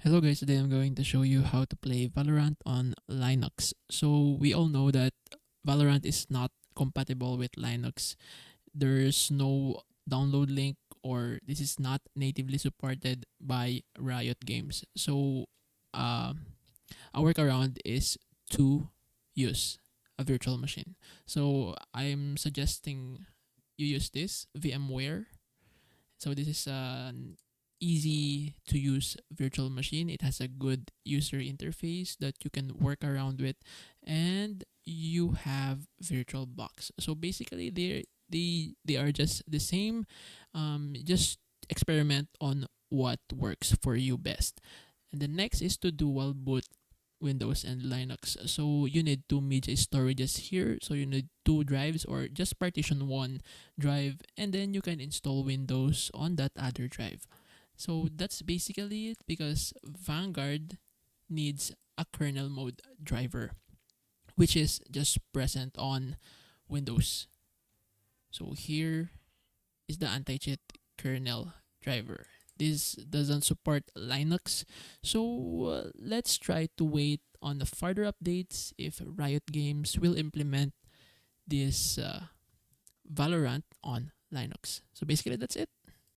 Hello guys, today I'm going to show you how to play Valorant on Linux. So we all know that Valorant is not compatible with Linux. There's no download link or this is not natively supported by Riot Games. So uh, a workaround is to use a virtual machine. So I'm suggesting you use this VMware. So this is an easy to use virtual machine. It has a good user interface that you can work around with, and you have VirtualBox. So basically, they are just the same. Just experiment on what works for you best. And the next is to dual boot Windows and Linux. So you need two media storages here. So you need two drives or just partition one drive, and then you can install Windows on that other drive. So that's basically it because Vanguard needs a kernel mode driver, which is just present on Windows. So here is the anti-cheat kernel driver. This doesn't support Linux, so let's try to wait on the further updates if Riot Games will implement this Valorant on Linux. So basically, that's it.